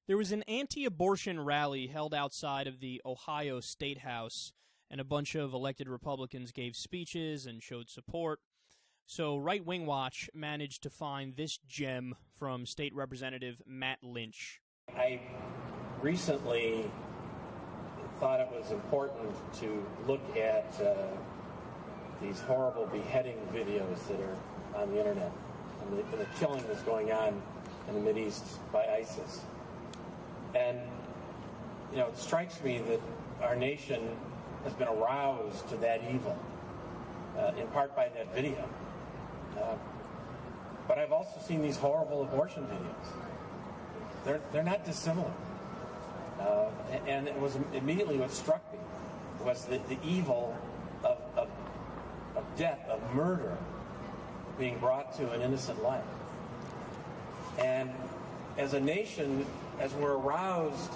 There was an anti-abortion rally held outside of the Ohio State House, and a bunch of elected Republicans gave speeches and showed support. So Right Wing Watch managed to find this gem from State Representative Matt Lynch. I recently thought it was important to look at these horrible beheading videos that are on the internet and the killing that's going on in the Mideast by ISIS. And, you know, it strikes me that our nation has been aroused to that evil, in part by that video. But I've also seen these horrible abortion videos. They're not dissimilar. And it was immediately what struck me was the evil of death, of murder, being brought to an innocent life. And as a nation, as we're aroused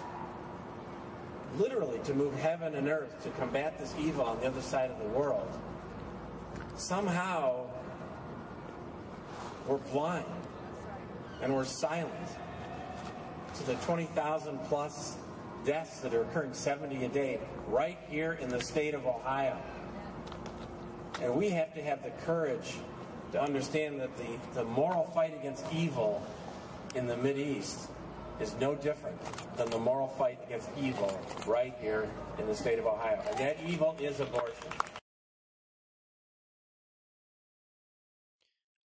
literally to move heaven and earth to combat this evil on the other side of the world, somehow we're blind and we're silent to the 20,000 plus deaths that are occurring, 70 a day, right here in the state of Ohio. And we have to have the courage to understand that the moral fight against evil in the Mideast is no different than the moral fight against evil right here in the state of Ohio. And that evil is abortion.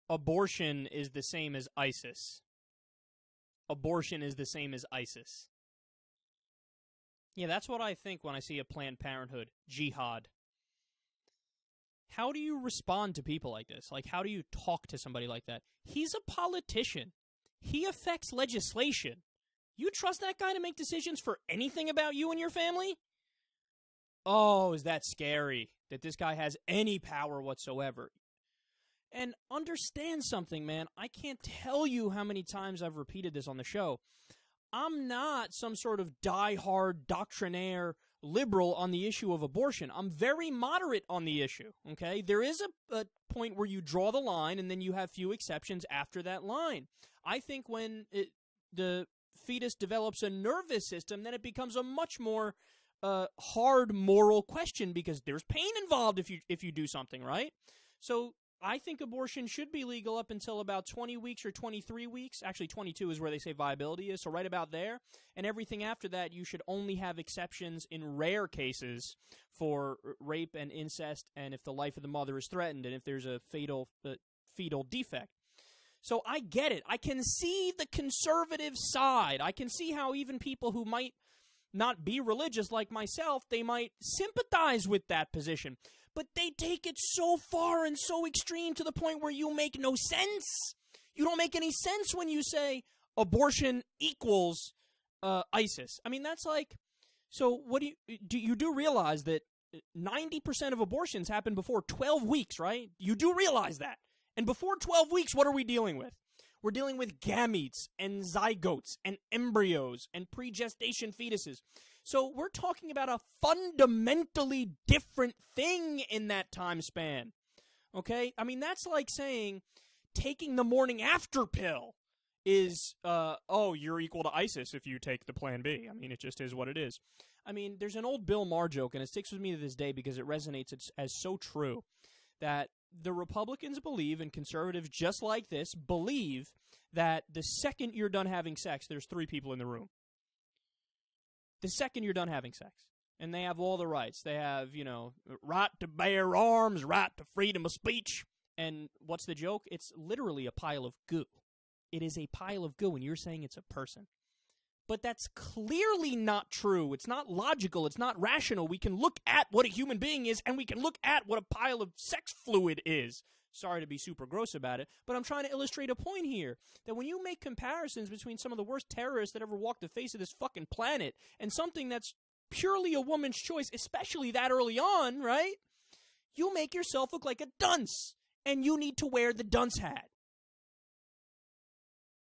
Abortion is the same as ISIS. Abortion is the same as ISIS. Yeah, that's what I think when I see a Planned Parenthood jihad. How do you respond to people like this? Like, how do you talk to somebody like that? He's a politician. He affects legislation. You trust that guy to make decisions for anything about you and your family? Oh, is that scary that this guy has any power whatsoever? And understand something, man. I can't tell you how many times I've repeated this on the show. I'm not some sort of die-hard doctrinaire liberal on the issue of abortion. I'm very moderate on the issue, okay? There is a point where you draw the line, and then you have few exceptions after that line. I think when the fetus develops a nervous system, then it becomes a much more hard moral question because there's pain involved if you do something, right? So I think abortion should be legal up until about 20 weeks or 23 weeks. Actually, 22 is where they say viability is, so right about there. And everything after that, you should only have exceptions in rare cases for rape and incest, and if the life of the mother is threatened, and if there's a fetal defect. So I get it. I can see the conservative side. I can see how even people who might not be religious like myself, they might sympathize with that position. But they take it so far and so extreme to the point where you make no sense. You don't make any sense when you say abortion equals ISIS. I mean, that's like, so what do you do realize that 90% of abortions happen before 12 weeks, right? You do realize that. And before 12 weeks, what are we dealing with? We're dealing with gametes and zygotes and embryos and pregestation fetuses. So we're talking about a fundamentally different thing in that time span, okay? I mean, that's like saying taking the morning after pill is, oh, you're equal to ISIS if you take the Plan B. I mean, it just is what it is. I mean, there's an old Bill Maher joke, and it sticks with me to this day because it resonates as so true, that the Republicans believe, and conservatives just like this, believe that the second you're done having sex, there's 3 people in the room. The second you're done having sex. And they have all the rights. They have, you know, right to bear arms, right to freedom of speech. And what's the joke? It's literally a pile of goo. It is a pile of goo, and you're saying it's a person. But that's clearly not true. It's not logical. It's not rational. We can look at what a human being is, and we can look at what a pile of sex fluid is. Sorry to be super gross about it, but I'm trying to illustrate a point here. That when you make comparisons between some of the worst terrorists that ever walked the face of this fucking planet and something that's purely a woman's choice, especially that early on, right? You make yourself look like a dunce, and you need to wear the dunce hat.